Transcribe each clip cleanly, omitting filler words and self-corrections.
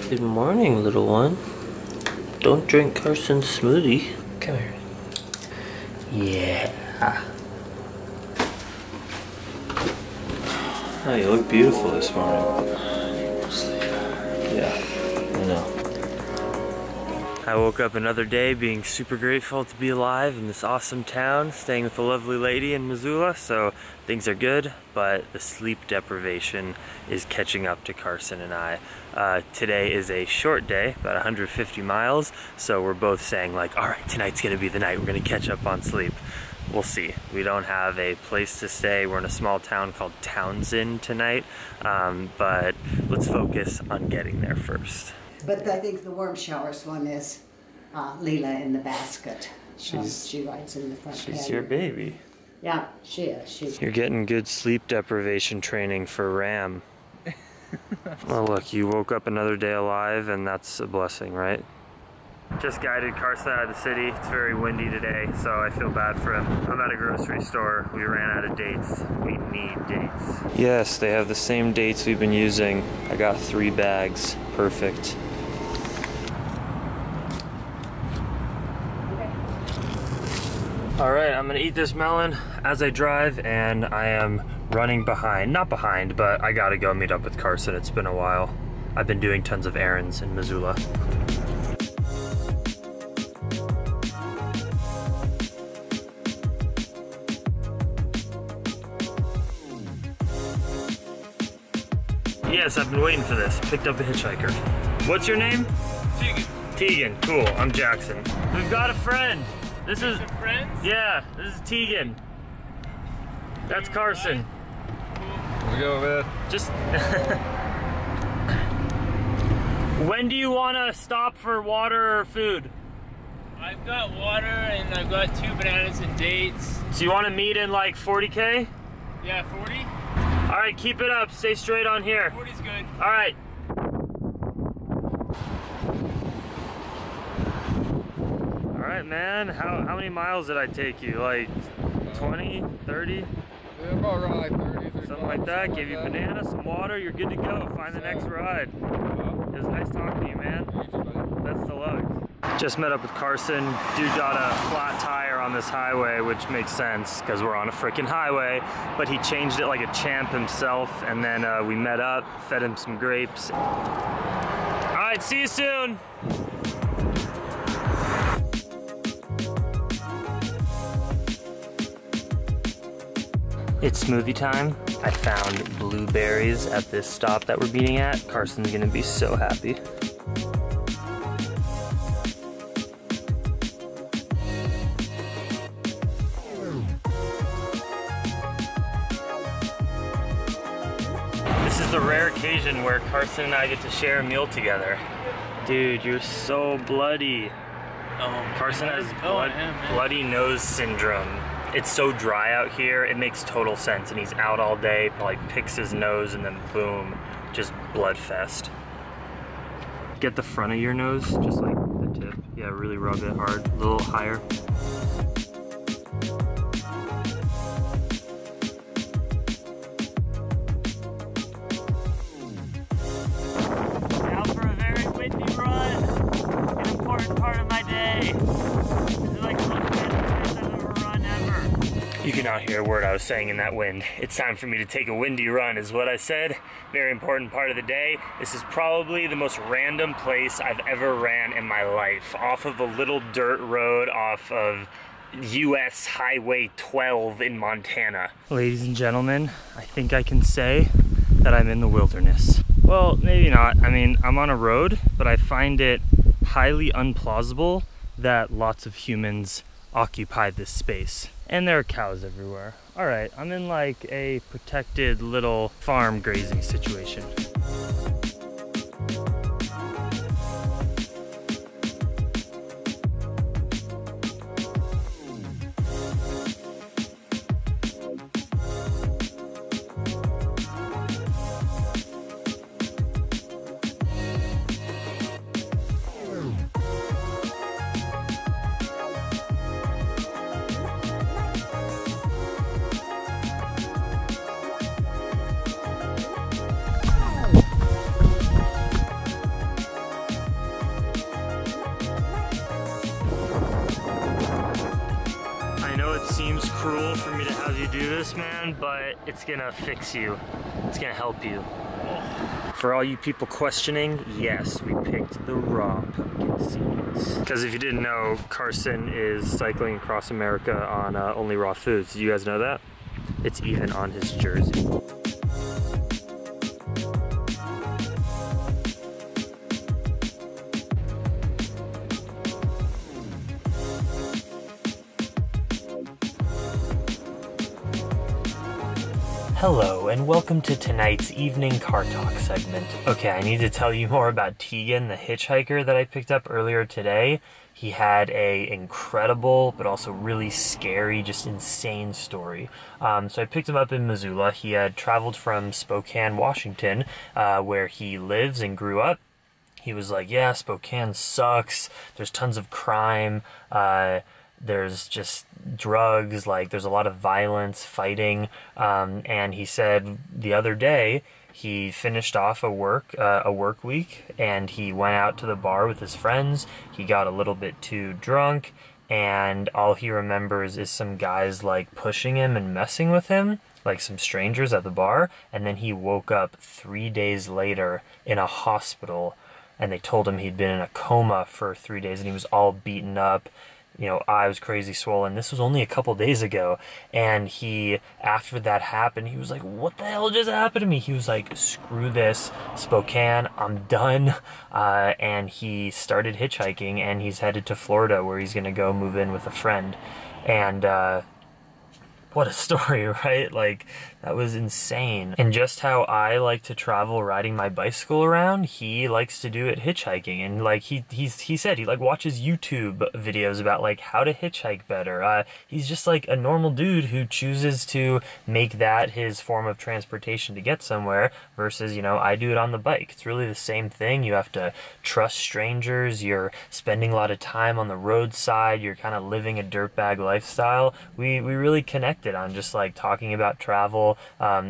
Good morning, little one. Don't drink Carson's smoothie. Come here. Yeah. Oh, you look beautiful this morning. Yeah, I know. I woke up another day being super grateful to be alive in this awesome town, staying with a lovely lady in Missoula, so things are good, but the sleep deprivation is catching up to Carson and I. Today is a short day, about 150 miles, so we're both saying like, all right, tonight's gonna be the night, we're gonna catch up on sleep. We'll see. We don't have a place to stay. We're in a small town called Townsend tonight, but let's focus on getting there first. But I think the warm showers one is Leela in the basket. She rides in the front. She's your baby. Yeah, she is. You're getting good sleep deprivation training for Ram. Well, look, you woke up another day alive, and that's a blessing, right? Just guided Carson out of the city. It's very windy today, so I feel bad for him. I'm at a grocery store. We ran out of dates. We need dates. Yes, they have the same dates we've been using. I got 3 bags. Perfect. All right, I'm gonna eat this melon as I drive, and I am running behind. Not behind, but I gotta go meet up with Carson. It's been a while. I've been doing tons of errands in Missoula. Yes, I've been waiting for this. Picked up a hitchhiker. What's your name? Tegan. Tegan, cool. I'm Jackson. We've got a friend. This is friends? Yeah, this is Tegan. That's Carson. Cool. We go, man. Just when do you want to stop for water or food? I've got water and I've got 2 bananas and dates. So you want to meet in like 40K? Yeah, 40? All right, keep it up. Stay straight on here. 40's good. All right. All right, man. How many miles did I take you? Like 20, 30? Yeah, about around like 30. Something like that. Gave you banana, some water. You're good to go. Find the next ride. It was nice talking to you, man. Best of luck. Just met up with Carson. Dude got a flat tire on this highway, which makes sense because we're on a freaking highway, but he changed it like a champ himself, and then we met up, fed him some grapes. All right, see you soon. It's smoothie time. I found blueberries at this stop that we're meeting at. Carson's gonna be so happy. This is the rare occasion where Carson and I get to share a meal together. Dude, you're so bloody. Oh, Carson has bloody nose syndrome. It's so dry out here, it makes total sense, and he's out all day, probably picks his nose, and then boom, just blood fest. Get the front of your nose, just like the tip. Yeah, really rub it hard, a little higher. Now for a very windy run, an important part of my day. This is like the most windiest I've ever run ever. You can now hear a word I was saying in that wind. It's time for me to take a windy run is what I said. Very important part of the day. This is probably the most random place I've ever ran in my life. Off of a little dirt road off of US Highway 12 in Montana. Ladies and gentlemen, I think I can say that I'm in the wilderness. Well, maybe not. I mean, I'm on a road, but I find it highly unplausible that lots of humans occupy this space. And there are cows everywhere. All right, I'm in like a protected little farm grazing situation. do this, man, but it's gonna fix you. It's gonna help you. For all you people questioning, yes, we picked the raw pumpkin seeds. Because if you didn't know, Carson is cycling across America on only raw foods. Did you guys know that? It's even on his jersey. Hello, and welcome to tonight's evening car talk segment. Okay, I need to tell you more about Tegan, the hitchhiker that I picked up earlier today. He had a incredible, but also really scary, just insane story. So I picked him up in Missoula. He had traveled from Spokane, Washington, where he lives and grew up. He was like, yeah, Spokane sucks. There's tons of crime. There's just drugs, like there's a lot of violence, fighting, and he said the other day he finished off a work week and he went out to the bar with his friends. He got a little bit too drunk, and all he remembers is some guys like pushing him and messing with him, like some strangers at the bar, and then he woke up 3 days later in a hospital, and they told him he'd been in a coma for 3 days and he was all beaten up. You know, eye was crazy swollen. This was only a couple days ago. And he, after that happened, he was like, what the hell just happened to me? He was like, screw this, Spokane, I'm done. And he started hitchhiking, and he's headed to Florida, where he's going to go move in with a friend. And what a story, right? Like, that was insane. And just how I like to travel riding my bicycle around, he likes to do it hitchhiking. And like he said he like watches YouTube videos about like how to hitchhike better. He's just like a normal dude who chooses to make that his form of transportation to get somewhere versus, you know, I do it on the bike. It's really the same thing. You have to trust strangers. You're spending a lot of time on the roadside. You're kind of living a dirtbag lifestyle. We really connected on just like talking about travel.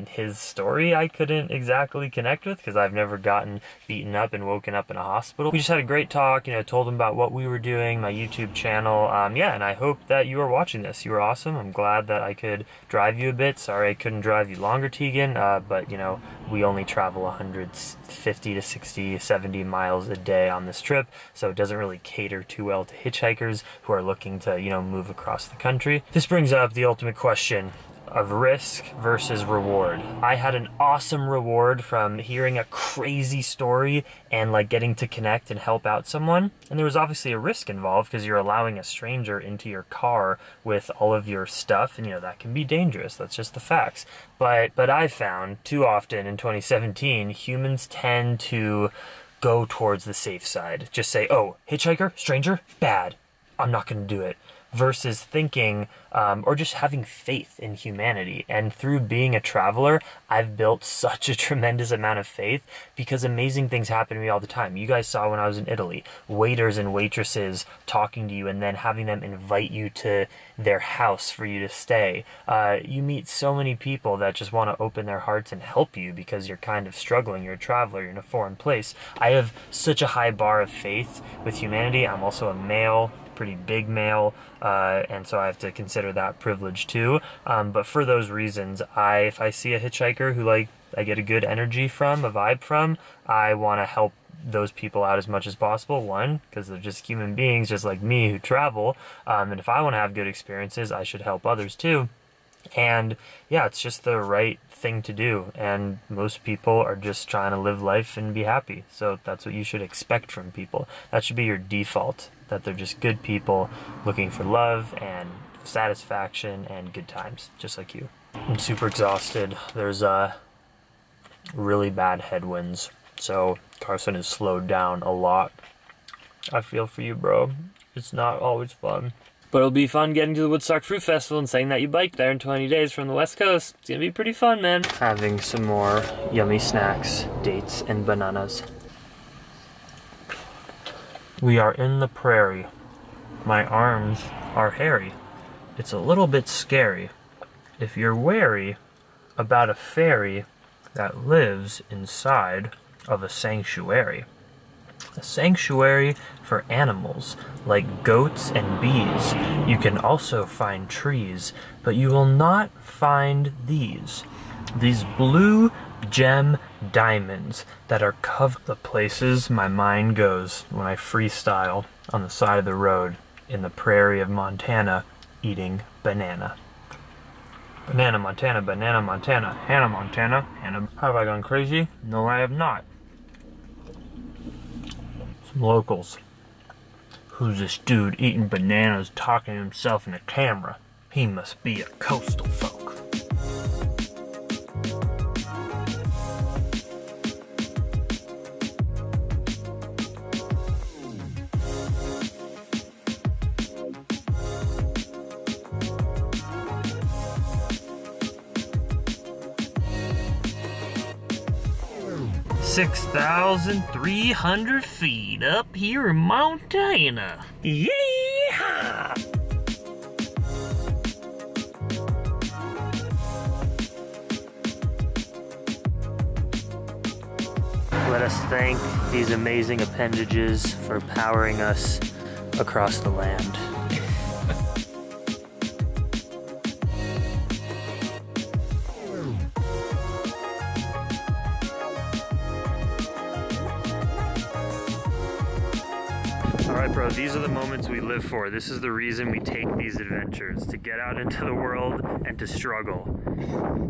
His story I couldn't exactly connect with because I've never gotten beaten up and woken up in a hospital. We just had a great talk, you know, told him about what we were doing, my YouTube channel. Yeah, and I hope that you are watching this. You were awesome. I'm glad that I could drive you a bit. Sorry I couldn't drive you longer, Tegan, but you know, we only travel 150 to 60, 70 miles a day on this trip, so it doesn't really cater too well to hitchhikers who are looking to, you know, move across the country. This brings up the ultimate question of risk versus reward. I had an awesome reward from hearing a crazy story and like getting to connect and help out someone. And there was obviously a risk involved because you're allowing a stranger into your car with all of your stuff, and you know that can be dangerous. That's just the facts. But I found too often in 2017 humans tend to go towards the safe side. Just say, oh, hitchhiker, stranger, bad, I'm not gonna do it. Versus thinking or just having faith in humanity. And through being a traveler, I've built such a tremendous amount of faith because amazing things happen to me all the time. You guys saw when I was in Italy, waiters and waitresses talking to you and then having them invite you to their house for you to stay. You meet so many people that just want to open their hearts and help you because you're kind of struggling. You're a traveler, you're in a foreign place. I have such a high bar of faith with humanity. I'm also a male, pretty big male, and so I have to consider that privilege too. But for those reasons, if I see a hitchhiker who like I get a good energy from, a vibe from, I want to help those people out as much as possible. One, because they're just human beings just like me who travel, and if I want to have good experiences, I should help others too. And yeah, it's just the right thing to do, and most people are just trying to live life and be happy, so that's what you should expect from people. That should be your default, that they're just good people looking for love and satisfaction and good times, just like you. I'm super exhausted. There's really bad headwinds, so Carson is slowed down a lot. I feel for you, bro. It's not always fun. But it'll be fun getting to the Woodstock Fruit Festival and saying that you biked there in 20 days from the West Coast. It's gonna be pretty fun, man. Having some more yummy snacks, dates and bananas. We are in the prairie. My arms are hairy. It's a little bit scary if you're wary about a fairy that lives inside of a sanctuary. a sanctuary for animals like goats and bees. You can also find trees, but you will not find these blue gem diamonds that are covered. The places my mind goes when I freestyle on the side of the road in the prairie of Montana eating banana. Banana, Montana, banana, Montana, Hannah, Montana, Hannah. Have I gone crazy? No, I have not. Some locals. Who's this dude eating bananas, talking to himself in the camera? He must be a coastal folk. $6,300 feet up here in Montana. Yeah! Let us thank these amazing appendages for powering us across the land. Alright bro, these are the moments we live for. This is the reason we take these adventures, to get out into the world and to struggle.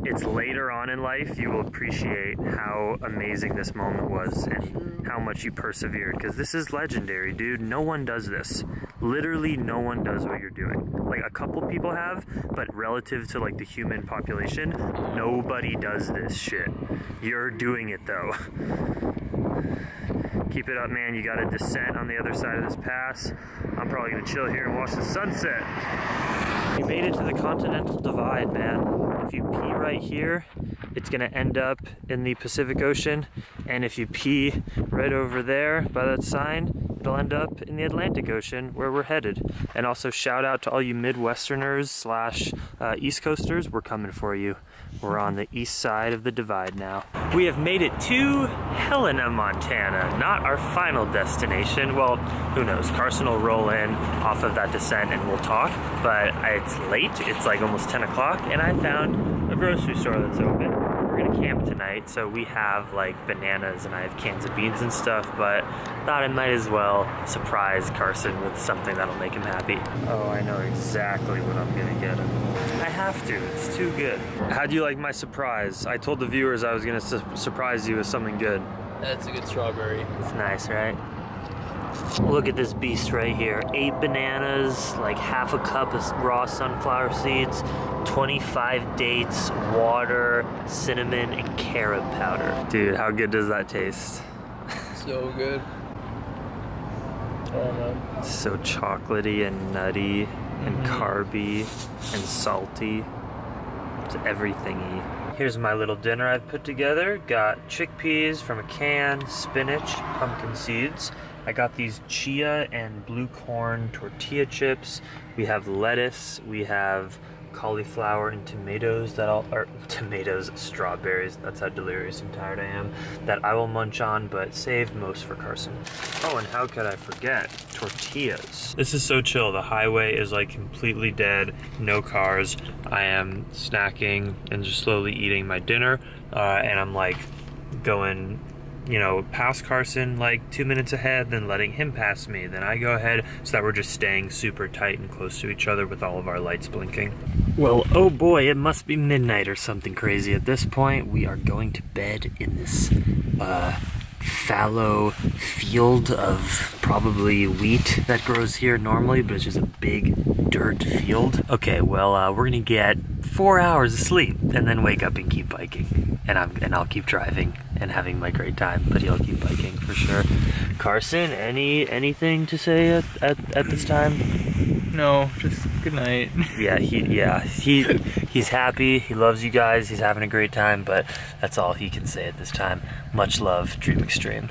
It's later on in life you will appreciate how amazing this moment was and how much you persevered, because this is legendary, dude. No one does this. Literally no one does what you're doing. Like, a couple people have, but relative to like the human population, nobody does this shit. You're doing it though. Keep it up, man. You got a descent on the other side of this pass. I'm probably gonna chill here and watch the sunset. You made it to the Continental Divide, man. If you pee right here, it's gonna end up in the Pacific Ocean. And if you pee right over there by that sign, it'll end up in the Atlantic Ocean, where we're headed. And also shout out to all you Midwesterners slash East Coasters. We're coming for you. We're on the east side of the divide now. We have made it to Helena, Montana. Not our final destination. Well, who knows? Carson will roll in off of that descent and we'll talk. But it's late. It's like almost 10 o'clock and I found a grocery store that's open. We're gonna camp tonight, so we have like bananas and I have cans of beans and stuff, but thought I might as well surprise Carson with something that'll make him happy. Oh, I know exactly what I'm gonna get him. I have to, it's too good. How do you like my surprise? I told the viewers I was gonna surprise you with something good. That's a good strawberry. It's nice, right? Look at this beast right here. 8 bananas, like half a cup of raw sunflower seeds, 25 dates, water, cinnamon, and carob powder. Dude, how good does that taste? So good. It's so chocolatey and nutty and carby and salty. It's everything-y. Here's my little dinner I've put together. Got chickpeas from a can, spinach, pumpkin seeds. I got these chia and blue corn tortilla chips. We have lettuce, we have cauliflower and tomatoes strawberries, that's how delirious and tired I am, that I will munch on, but save most for Carson. Oh, and how could I forget? Tortillas. This is so chill. The highway is like completely dead, no cars. I am snacking and just slowly eating my dinner, and I'm like going, you know, past Carson like 2 minutes ahead, then letting him pass me, then I go ahead, so that we're just staying super tight and close to each other with all of our lights blinking. Well, oh boy, it must be midnight or something crazy at this point. We are going to bed in this fallow field of probably wheat that grows here normally, but it's just a big dirt field. Okay, well, we're gonna get 4 hours of sleep and then wake up and keep biking. And I'll keep driving and having my great time, but he'll keep biking for sure. Carson, anything to say at this time? No, just good night. Yeah, he's happy. He loves you guys. He's having a great time, but that's all he can say at this time. Much love, Dream Extreme.